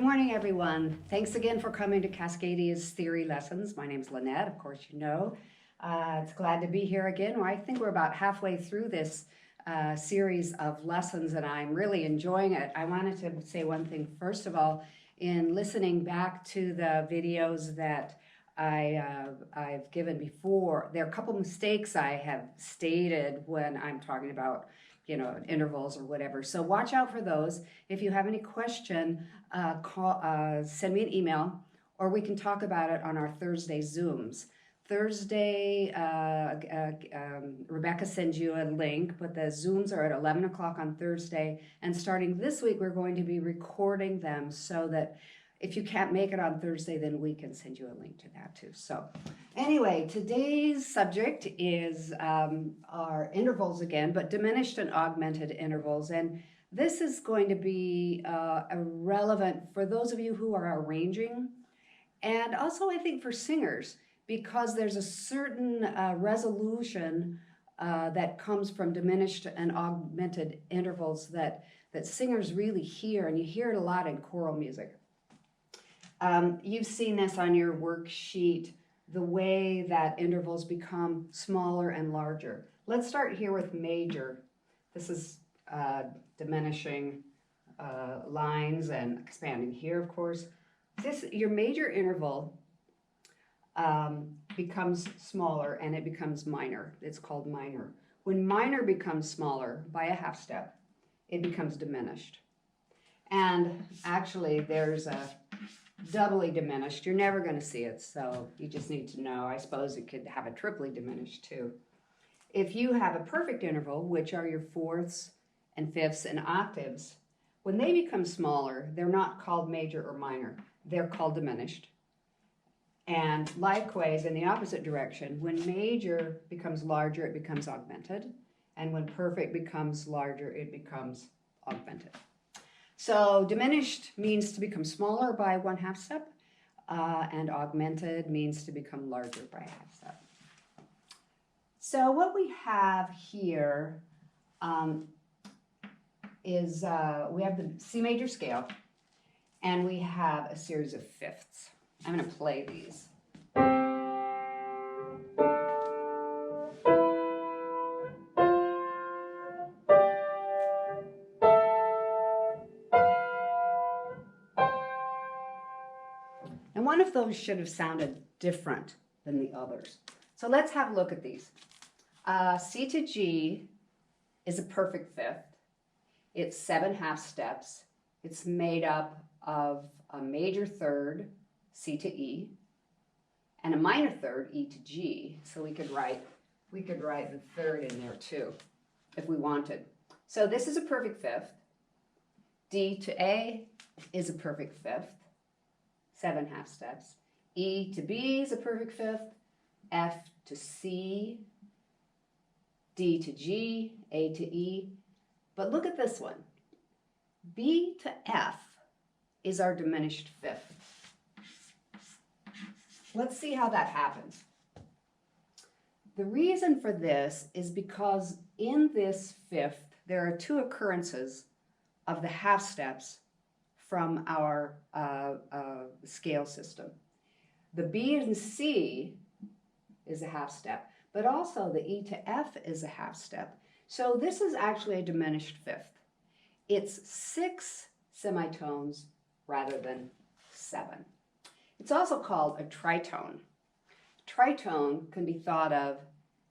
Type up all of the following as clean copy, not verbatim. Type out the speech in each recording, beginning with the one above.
morning, everyone. Thanks again for coming to Cascadia's Theory Lessons. My name is Lynette, of course you know. It's glad to be here again. I think we're about halfway through this series of lessons, and I'm really enjoying it. I wanted to say one thing. First of all, in listening back to the videos that I've given before, there are a couple mistakes I have stated when I'm talking about intervals or whatever. So watch out for those. If you have any question, send me an email, or we can talk about it on our Thursday Zooms. Thursday, Rebecca sends you a link, but the Zooms are at 11 o'clock on Thursday. And starting this week, we're going to be recording them so that if you can't make it on Thursday, then we can send you a link to that too. So anyway, today's subject is our intervals again, but diminished and augmented intervals. And this is going to be relevant for those of you who are arranging, and also I think for singers, because there's a certain resolution that comes from diminished and augmented intervals that singers really hear, and you hear it a lot in choral music. You've seen this on your worksheet, the way that intervals become smaller and larger. Let's start here with major. This is diminishing lines and expanding here, of course. Your major interval becomes smaller and it becomes minor. It's called minor. When minor becomes smaller by a half step, it becomes diminished. And actually there's a doubly diminished. You're never going to see it, so you just need to know. I suppose it could have a triply diminished too. If you have a perfect interval, which are your fourths and fifths and octaves, when they become smaller, they're not called major or minor. They're called diminished. And likewise, in the opposite direction, when major becomes larger, it becomes augmented. And when perfect becomes larger, it becomes augmented. So diminished means to become smaller by 1/2 step, and augmented means to become larger by 1/2 step. So what we have here is we have the C major scale, and we have a series of fifths. I'm going to play these. And one of those should have sounded different than the others. So let's have a look at these. C to G is a perfect fifth. It's 7/2 steps. It's made up of a major third, C to E, and a minor third, E to G. So we could write the third in there too, if we wanted. So this is a perfect fifth. D to A is a perfect fifth. 7/2 steps. E to B is a perfect fifth. F to C, D to G, A to E. But look at this one. B to F is our diminished fifth. Let's see how that happens. The reason for this is because in this fifth, there are two occurrences of the half steps from our scale system. The B and C is a half step, but also the E to F is a half step. So this is actually a diminished fifth. It's 6 semitones rather than 7. It's also called a tritone. Tritone can be thought of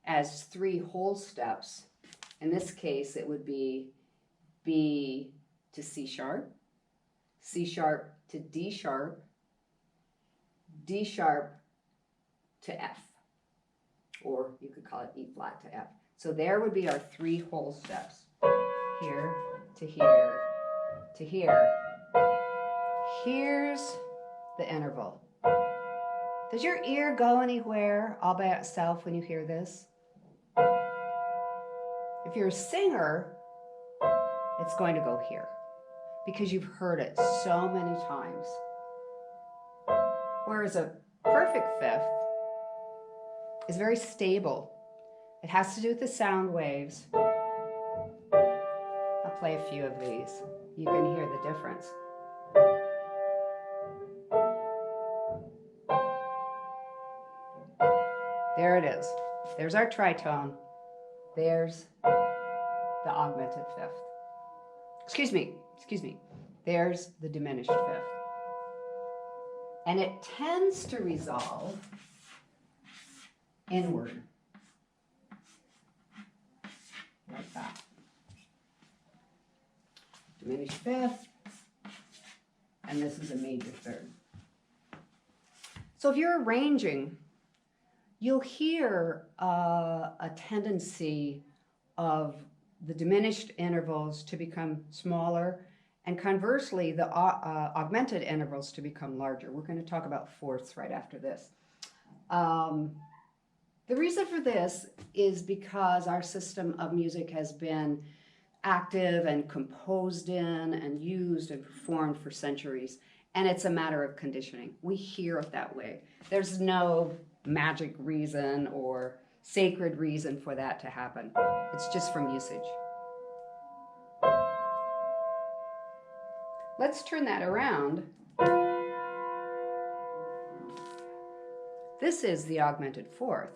as 3 whole steps. In this case, it would be B to C sharp to D sharp to F, or you could call it E flat to F. So there would be our 3 whole steps. Here to here to here. Here's the interval. Does your ear go anywhere all by itself when you hear this? If you're a singer, it's going to go here, because you've heard it so many times. Whereas a perfect fifth is very stable. It has to do with the sound waves. I'll play a few of these. You can hear the difference. There it is. There's our tritone. There's the augmented fifth. Excuse me. There's the diminished fifth. And it tends to resolve inward. Like that. Diminished fifth. And this is a major third. So if you're arranging, you'll hear a tendency of the diminished intervals to become smaller, and conversely, the augmented intervals to become larger. We're going to talk about fourths right after this. The reason for this is because our system of music has been active and composed in and used and performed for centuries, and it's a matter of conditioning. We hear it that way. There's no magic reason or sacred reason for that to happen. It's just from usage. Let's turn that around. This is the augmented fourth.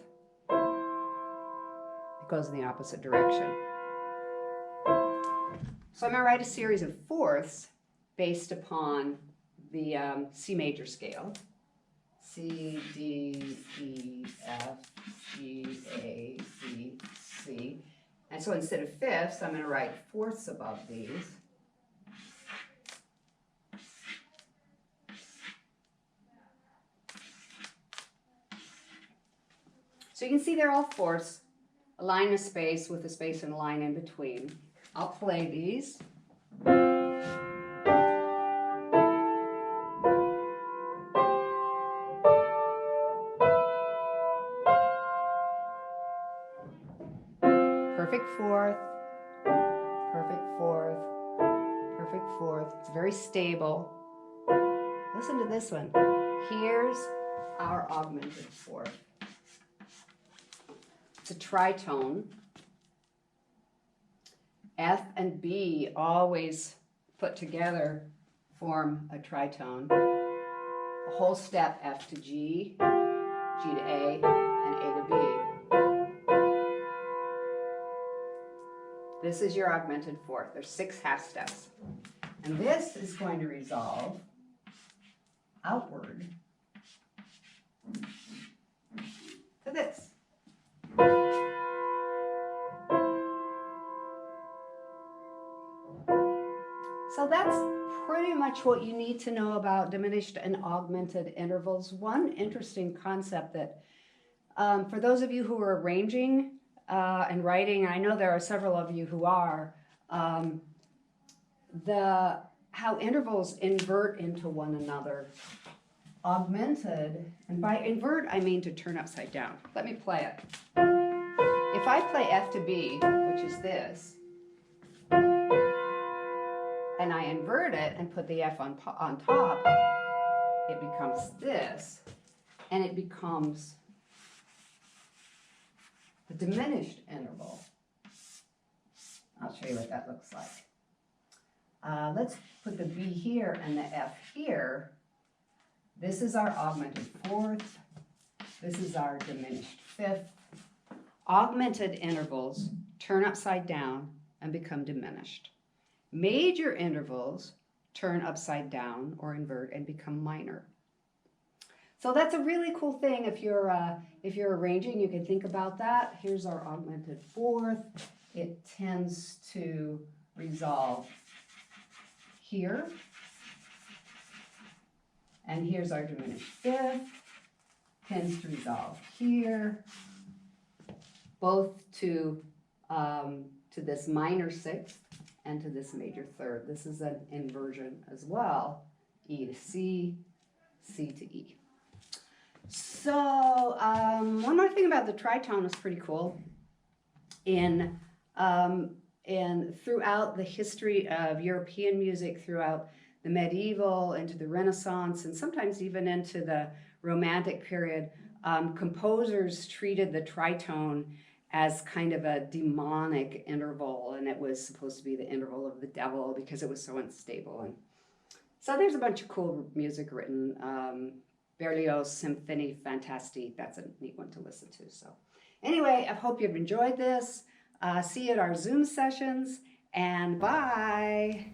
It goes in the opposite direction. So I'm going to write a series of fourths based upon the C major scale. C, D, E, F, G, A, B, C. And so instead of fifths, I'm going to write fourths above these. So you can see they're all fourths, a line and a space with a space and a line in between. I'll play these. Perfect fourth, perfect fourth, perfect fourth. It's very stable. Listen to this one. Here's our augmented fourth. It's a tritone. F and B always put together form a tritone. A whole step, F to G, G to A, and A to B. This is your augmented fourth. There's 6 half steps. And this is going to resolve outward to this. So that's pretty much what you need to know about diminished and augmented intervals. One interesting concept that for those of you who are arranging and writing, I know there are several of you who are, how intervals invert into one another. Augmented, and by invert I mean to turn upside down. Let me play it. If I play F to B, which is this, and I invert it and put the F on top, it becomes this, and it becomes the diminished interval. I'll show you what that looks like. Let's put the B here and the F here. This is our augmented fourth. This is our diminished fifth. Augmented intervals turn upside down and become diminished. Major intervals turn upside down or invert and become minor. So that's a really cool thing. If you're arranging, you can think about that. Here's our augmented fourth. It tends to resolve here. And here's our diminished fifth. Tends to resolve here. Both to this minor sixth and to this major third. This is an inversion as well. E to C, C to E. So one more thing about the tritone is pretty cool. And throughout the history of European music, throughout the medieval, into the Renaissance, and sometimes even into the Romantic period, composers treated the tritone as kind of a demonic interval, and it was supposed to be the interval of the devil because it was so unstable. And so there's a bunch of cool music written Berlioz Symphonie Fantastique. That's a neat one to listen to. So anyway, I hope you've enjoyed this. See you at our Zoom sessions, and bye.